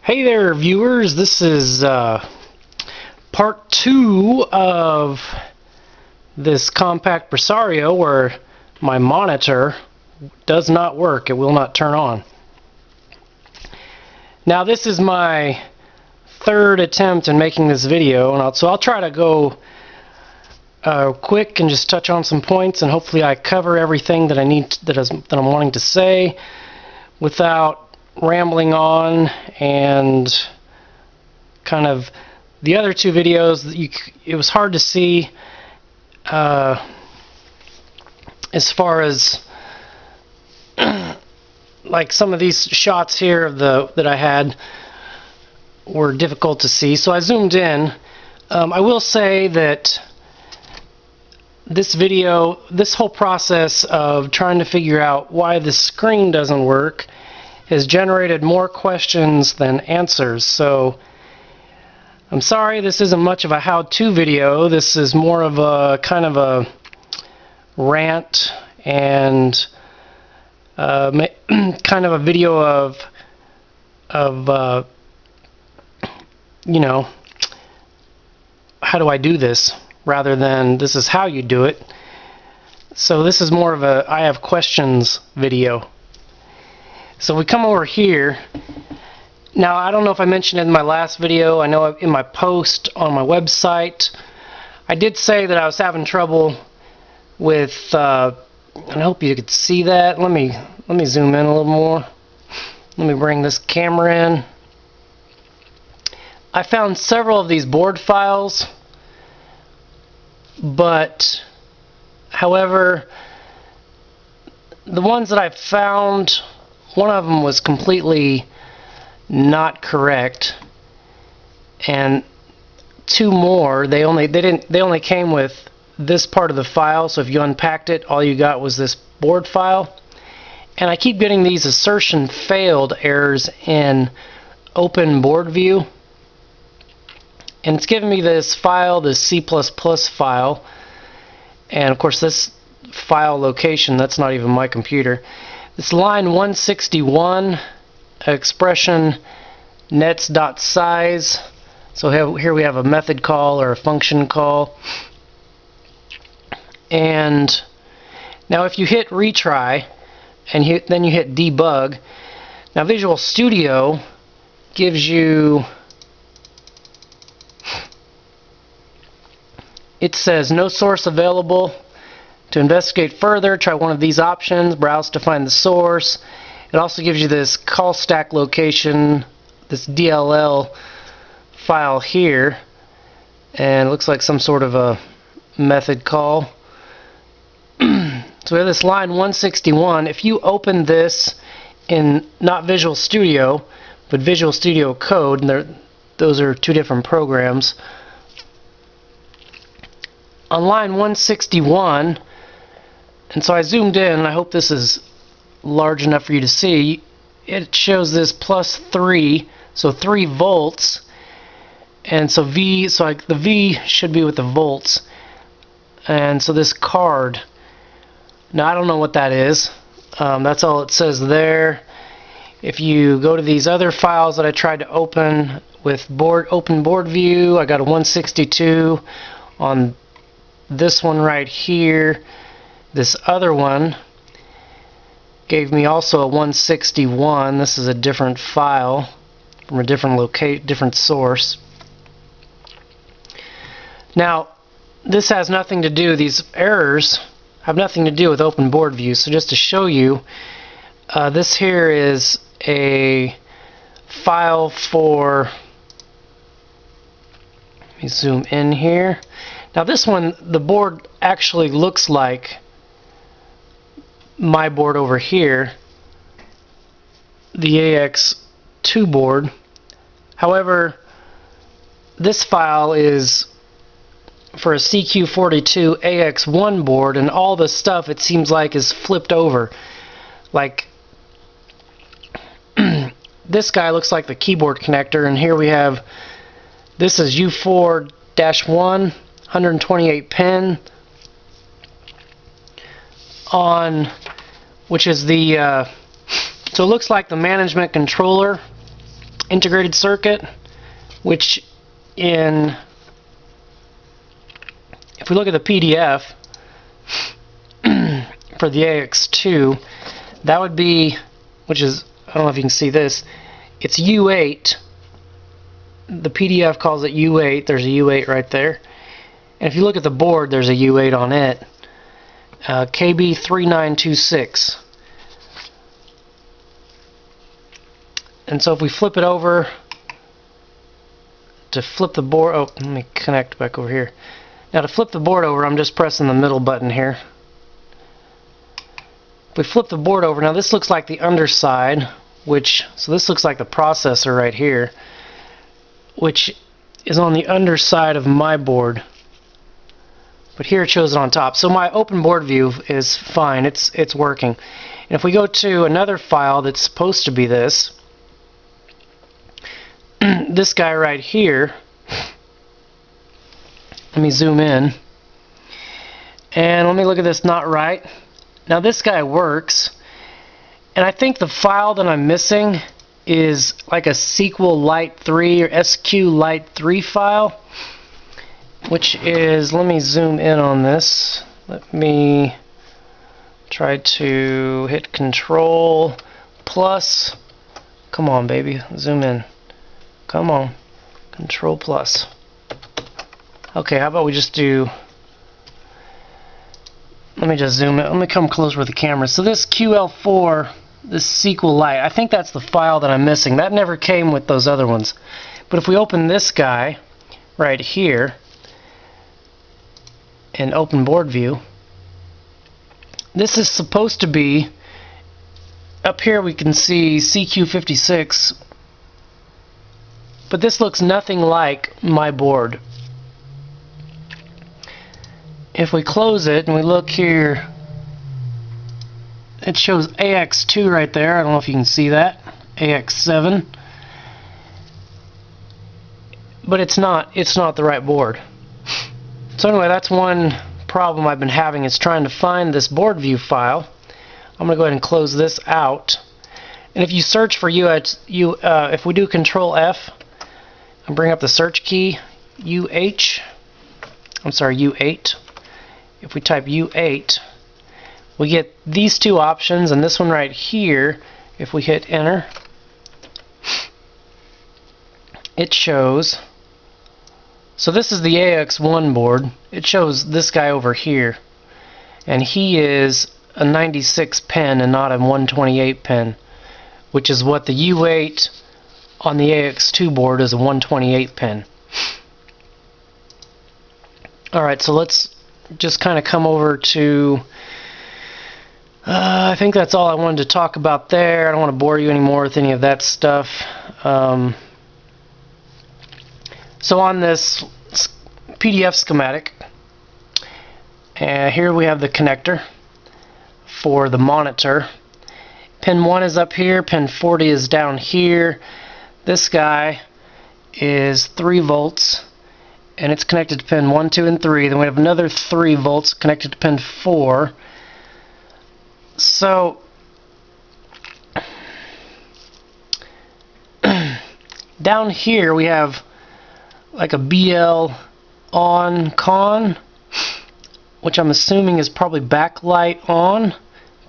Hey there, viewers. This is part 2 of this Compaq Presario where my monitor does not work. It will not turn on. Now this is my third attempt in making this video, and so I'll try to go quick and just touch on some points, and hopefully I cover everything that I need that I'm wanting to say without rambling on. And kind of the other two videos, it was hard to see as far as like some of these shots here of that I had were difficult to see, so I zoomed in. I will say that this video, this whole process of trying to figure out why the screen doesn't work has generated more questions than answers. So I'm sorry this isn't much of a how-to video. This is more of a kind of a rant and kind of a video of you know, how do I do this, rather than this is how you do it. So this is more of a I have questions video. So we come over here. Now I don't know if I mentioned it in my last video. I know in my post on my website I did say that I was having trouble with and I hope you could see that. Let me zoom in a little more. Let me bring this camera in. I found several of these board files, but however, the ones that I found, one of them was completely not correct, and two more, they only came with this part of the file. So if you unpacked it, all you got was this board file. And I keep getting these assertion failed errors in open board view, and it's giving me this file, this C++ file, and of course this file location, that's not even my computer. It's line 161, expression nets.size. So here we have a method call or a function call. And now if you hit retry and then you hit debug, now Visual Studio gives you, it says no source available. To investigate further, try one of these options, browse to find the source. It also gives you this call stack location, this DLL file here, and it looks like some sort of a method call. So we have this line 161. If you open this in not Visual Studio, but Visual Studio Code, and those are two different programs, on line 161, and so I zoomed in, and I hope this is large enough for you to see, it shows this +3, so 3 volts, and so V, so the V should be with the volts, and so this card, now I don't know what that is, that's all it says there. If you go to these other files that I tried to open with open board view, I got a 162 on this one right here. This other one gave me also a 161. This is a different file from a different source. Now, this has nothing to do, these errors have nothing to do with open board view. So just to show you, this here is a file for, let me zoom in here. Now this one, the board actually looks like my board over here, the AX2 board. However, this file is for a CQ56 AX1 board, and all the stuff, it seems like, is flipped over. Like this guy looks like the keyboard connector, and here we have, this is U4-1, 128 pin on, which is the so it looks like the management controller, integrated circuit, which if we look at the PDF for the AX2, that would be, which is, I don't know if you can see this, it's U8. The PDF calls it U8. There's a U8 right there. And if you look at the board, there's a U8 on it. KB3926. And so if we flip it over to flip the board, oh, let me connect back over here. Now to flip the board over, I'm just pressing the middle button here. If we flip the board over, now this looks like the underside, so this looks like the processor right here, which is on the underside of my board. But here it shows it on top. So my open board view is fine. It's working. And if we go to another file that's supposed to be this, this guy right here, let me zoom in, and let me look at this not right. Now this guy works, and I think the file that I'm missing is like a SQLite 3 or SQLite 3 file, which is, let me zoom in on this. Let me try to hit Control plus. Come on, baby, zoom in. Come on, Control plus. Okay, how about we just do, let me just zoom in. Let me come closer with the camera. So this QL4, this SQLite, I think that's the file that I'm missing. That never came with those other ones. But if we open this guy right here in open board view, this is supposed to be, up here we can see CQ56, but this looks nothing like my board. If we close it and we look here, it shows AX2 right there. I don't know if you can see that. AX7. But it's not the right board. So anyway, that's one problem I've been having, is trying to find this board view file. I'm going to go ahead and close this out. And if you search for if we do Control F and bring up the search key, U8. If we type U8, we get these two options, and this one right here, if we hit enter, it shows, so this is the AX1 board, it shows this guy over here, and he is a 96 pin and not a 128 pin, which is what the U8 on the AX2 board is, a 128 pin. Alright, so let's just kind of come over to, I think that's all I wanted to talk about there. I don't want to bore you anymore with any of that stuff. So on this PDF schematic, here we have the connector for the monitor. Pin 1 is up here, pin 40 is down here. This guy is 3 volts. And it's connected to pin 1, 2, and 3. Then we have another 3 volts connected to pin 4. So down here we have like a BL on con, which I'm assuming is probably backlight on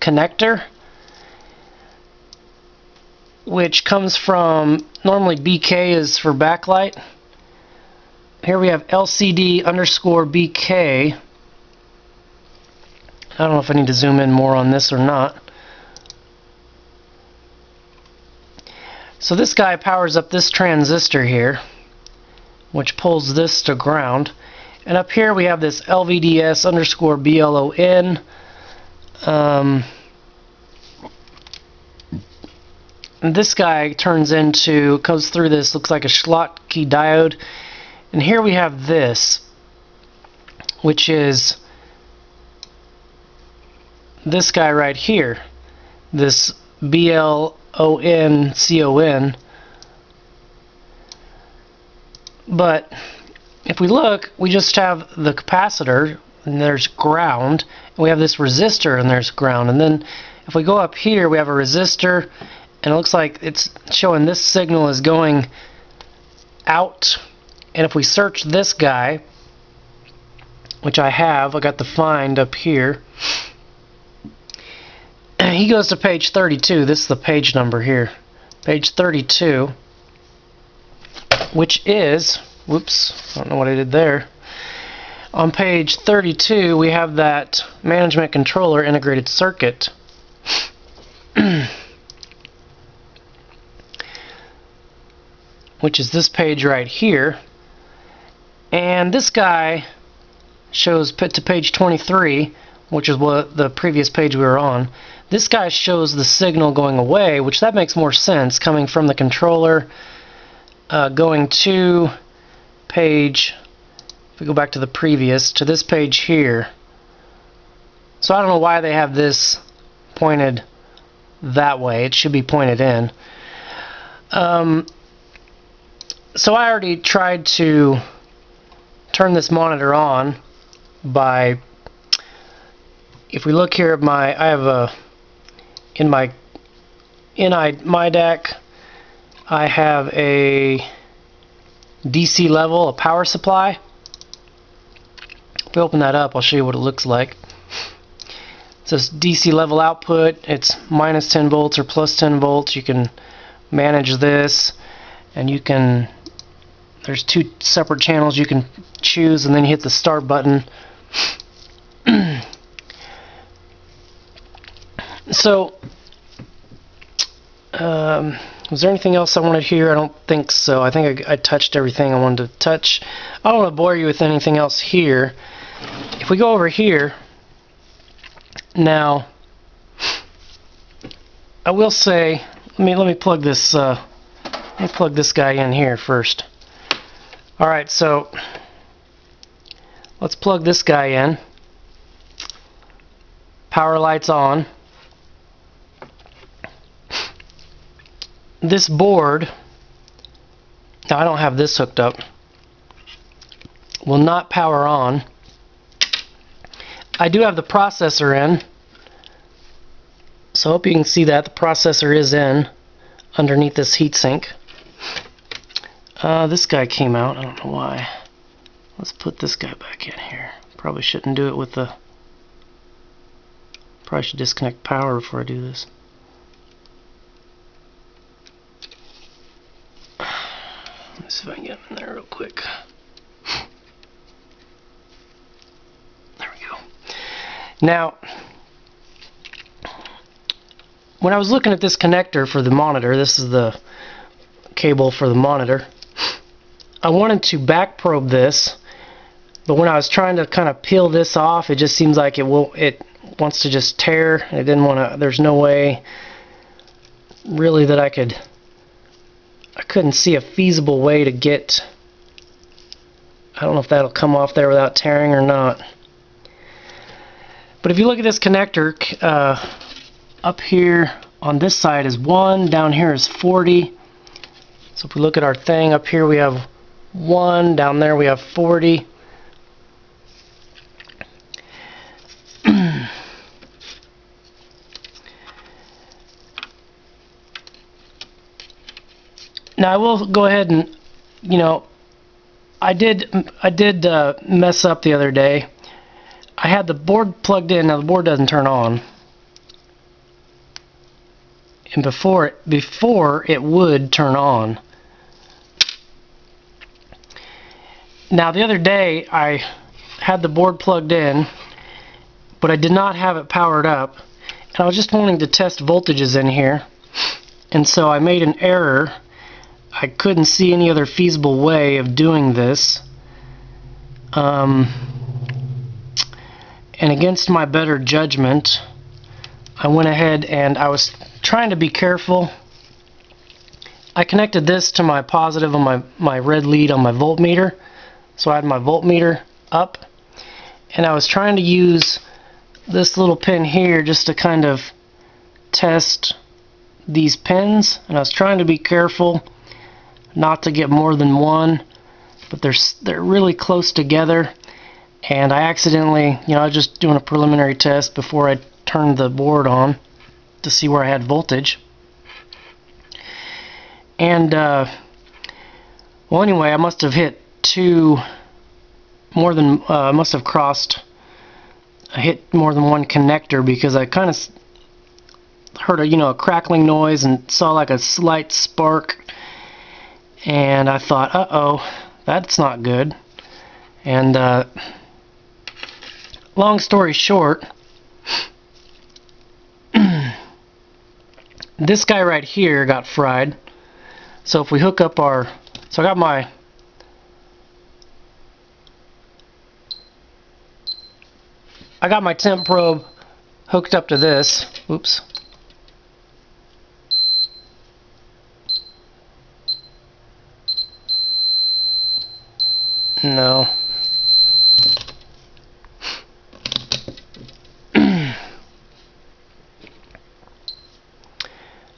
connector, which comes from, normally BK is for backlight. Here we have LCD_BK. I don't know if I need to zoom in more on this or not. So this guy powers up this transistor here, which pulls this to ground. And up here we have this LVDS_BLON. And this guy goes through this, looks like a Schottky diode. And here we have this, which is this guy right here, this BLONCON. But if we look, we just have the capacitor, and there's ground, and we have this resistor, and there's ground. And then if we go up here, we have a resistor and it looks like it's showing this signal is going out. And if we search this guy, which I got the find up here, he goes to page 32. This is the page number here, page 32, which is, whoops, I don't know what I did there. On page 32 we have that management controller integrated circuit. Which is this page right here. And this guy shows to page 23, which is what the previous page we were on. This guy shows the signal going away, which that makes more sense, coming from the controller going to page, if we go back to the previous, to this page here. So I don't know why they have this pointed that way. It should be pointed in. So I already tried to turn this monitor on by, if we look here at I have a, in my DAC, I have a DC level, a power supply. If we open that up, I'll show you what it looks like. It says DC level output. It's minus 10 volts or plus 10 volts. You can manage this, and you can, there's two separate channels you can choose, and then you hit the start button. So, was there anything else I wanted here? I don't think so. I think I touched everything I wanted to touch. I don't want to bore you with anything else here. If we go over here, now, I will say, let me plug this. Let me plug this guy in here first. All right, so let's plug this guy in. Power light's on. This board, now I don't have this hooked up, will not power on. I do have the processor in, so I hope you can see that the processor is in underneath this heatsink. This guy came out, I don't know why. Let's put this guy back in here. Probably shouldn't do it with the, probably should disconnect power before I do this. Let's see if I can get him in there real quick. There we go. Now, when I was looking at this connector for the monitor, this is the cable for the monitor, I wanted to back probe this, but when I was trying to kind of peel this off, it just seems like it wants to just tear. It didn't want to, there's no way really that I couldn't see a feasible way to get, I don't know if that'll come off there without tearing or not. But if you look at this connector, up here on this side is 1, down here is 40. So if we look at our thing, up here we have 1, down there we have 40. Now I will go ahead and, you know, I did mess up the other day. I had the board plugged in. Now the board doesn't turn on, and before it would turn on. Now the other day I had the board plugged in, but I did not have it powered up, and I was just wanting to test voltages in here, and so I made an error. I couldn't see any other feasible way of doing this, and against my better judgment, I went ahead and I was trying to be careful. I connected this to my positive on my red lead on my voltmeter, so I had my voltmeter up, and I was trying to use this little pin here just to kind of test these pins, and I was trying to be careful not to get more than one, but they're really close together, and I accidentally, you know, I was just doing a preliminary test before I turned the board on to see where I had voltage, And well, anyway, I must have hit must have hit more than one connector, because I kind of heard a crackling noise and saw like a slight spark, and I thought, uh-oh, that's not good. And long story short, this guy right here got fried. So if we hook up so I got my temp probe hooked up to this. Oops. No.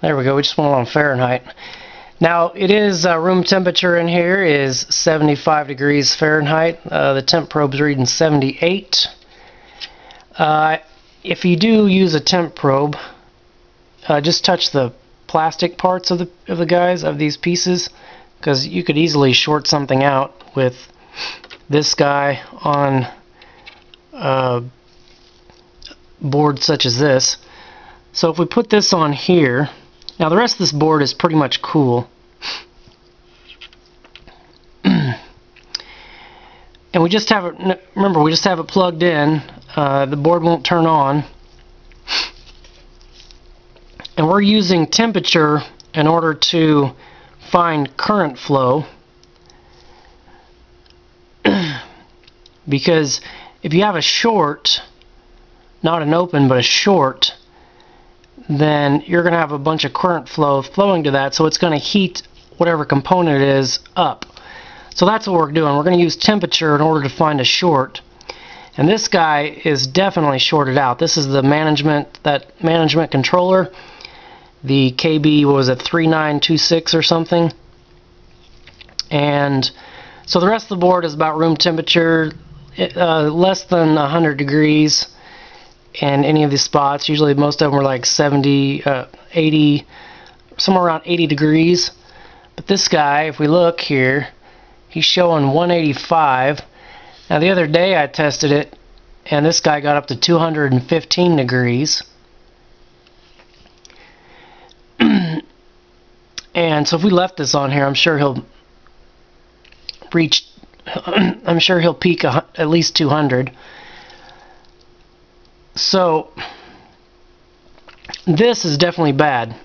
There we go. We just went on Fahrenheit. Now it is room temperature in here is 75 degrees Fahrenheit. The temp probe's reading 78. If you do use a temp probe, just touch the plastic parts of these pieces, because you could easily short something out with this guy on a board such as this. So if we put this on here, now the rest of this board is pretty much cool. And we just have it, remember, we just have it plugged in. The board won't turn on. And we're using temperature in order to find current flow. Because if you have a short, not an open, but a short, then you're going to have a bunch of current flow flowing to that, so it's going to heat whatever component it is up. So that's what we're doing. We're going to use temperature in order to find a short. And this guy is definitely shorted out. This is the management controller. The KB was at 3926 or something. And so the rest of the board is about room temperature, less than 100 degrees in any of these spots. Usually most of them are like 70, 80, somewhere around 80 degrees. But this guy, if we look here, he's showing 185. Now the other day I tested it, and this guy got up to 215 degrees. And so if we left this on here, I'm sure he'll peak at least 200. So this is definitely bad.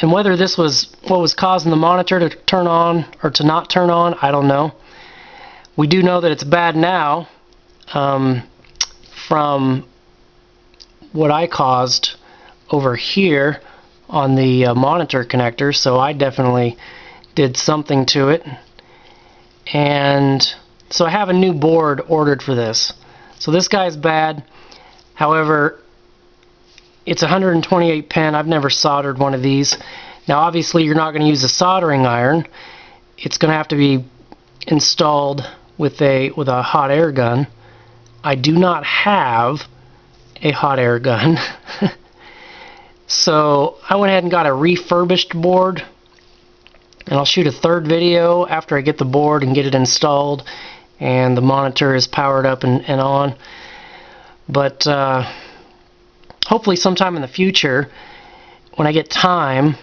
And whether this was what was causing the monitor to turn on or to not turn on, I don't know. We do know that it's bad now from what I caused over here on the monitor connector, so I definitely did something to it. And so I have a new board ordered for this. So this guy's bad. However, it's 128 pin. I've never soldered one of these. Now obviously you're not going to use a soldering iron. It's going to have to be installed with a hot air gun. I do not have a hot air gun. So I went ahead and got a refurbished board, and I'll shoot a third video after I get the board and get it installed and the monitor is powered up and on. But hopefully sometime in the future, when I get time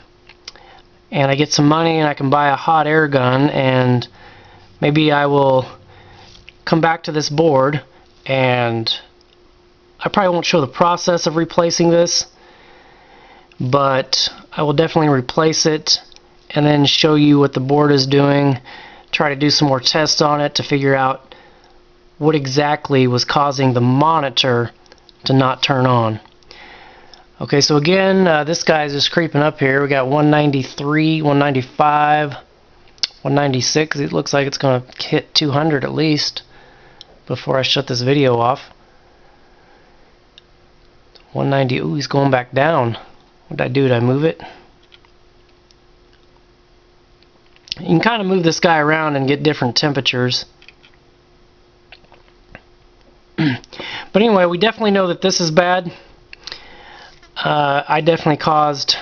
and I get some money and I can buy a hot air gun, and maybe I will come back to this board, and I probably won't show the process of replacing this, but I will definitely replace it and then show you what the board is doing, try to do some more tests on it to figure out what exactly was causing the monitor to not turn on. Okay, so again, this guy's just creeping up here. We got 193, 195, 196. It looks like it's going to hit 200 at least before I shut this video off. 190. Ooh, he's going back down. What did I do? Did I move it? You can kind of move this guy around and get different temperatures. But anyway, we definitely know that this is bad. I definitely caused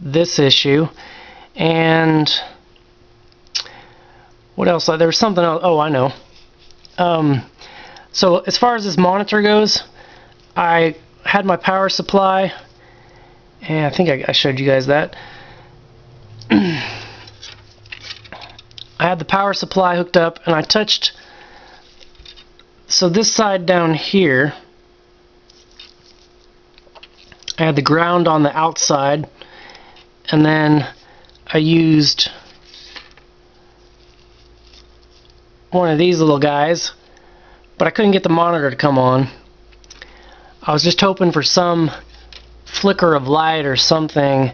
this issue. And what else? There was something else. Oh, I know. So as far as this monitor goes, I had my power supply, and I think I showed you guys that. I had the power supply hooked up, and I touched, so this side down here, I had the ground on the outside, and then I used one of these little guys, but I couldn't get the monitor to come on. I was just hoping for some flicker of light or something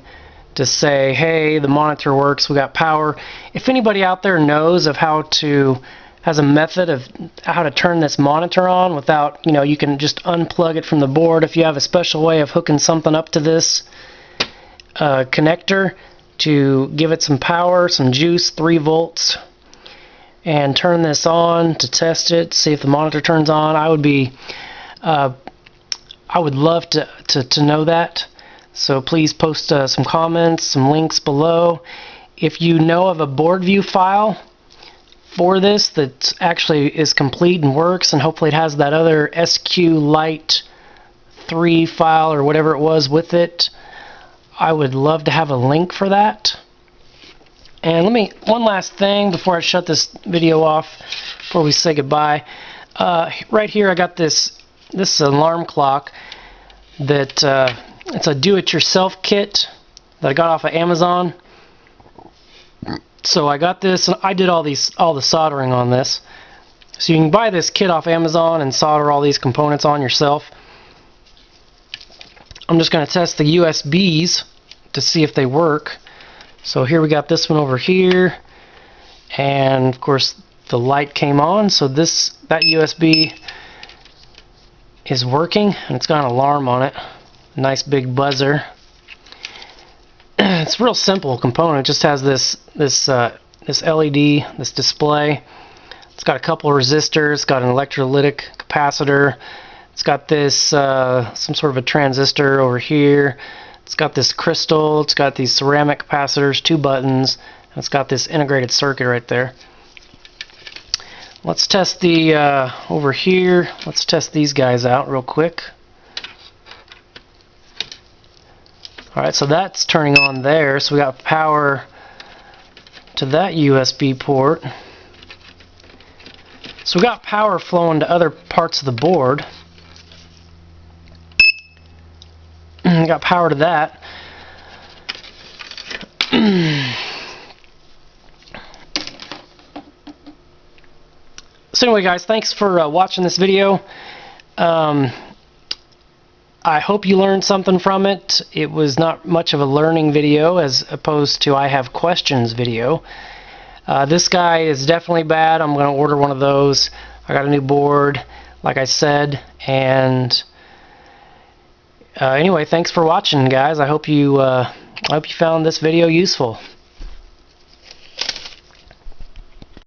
to say, hey, the monitor works, we got power. If anybody out there knows of has a method of how to turn this monitor on without, you can just unplug it from the board. If you have a special way of hooking something up to this connector to give it some power, some juice, 3 volts, and turn this on to test it, see if the monitor turns on, I would love to know that. So please post some comments, some links below. If you know of a board view file for this that actually is complete and works, and hopefully it has that other SQLite 3 file or whatever it was with it, I would love to have a link for that. And one last thing before I shut this video off, before we say goodbye. Right here I got this alarm clock that it's a do-it-yourself kit that I got off of Amazon. So I got this, and I did all the soldering on this. So you can buy this kit off Amazon and solder all these components on yourself. I'm just going to test the USBs to see if they work. So here we got this one over here, and of course the light came on, so that USB is working, and it's got an alarm on it. Nice big buzzer. It's a real simple component. It just has this LED, this display. It's got a couple of resistors. It's got an electrolytic capacitor. It's got this some sort of a transistor over here. It's got this crystal. It's got these ceramic capacitors, 2 buttons. And it's got this integrated circuit right there. Let's test the over here. Let's test these guys out real quick. Alright, so that's turning on there. So we got power to that USB port. So we got power flowing to other parts of the board. We got power to that. So anyway, guys, thanks for watching this video. I hope you learned something from it. It was not much of a learning video as opposed to I have questions video. This guy is definitely bad. I'm going to order one of those. I got a new board, like I said, and anyway, thanks for watching, guys. I hope you found this video useful.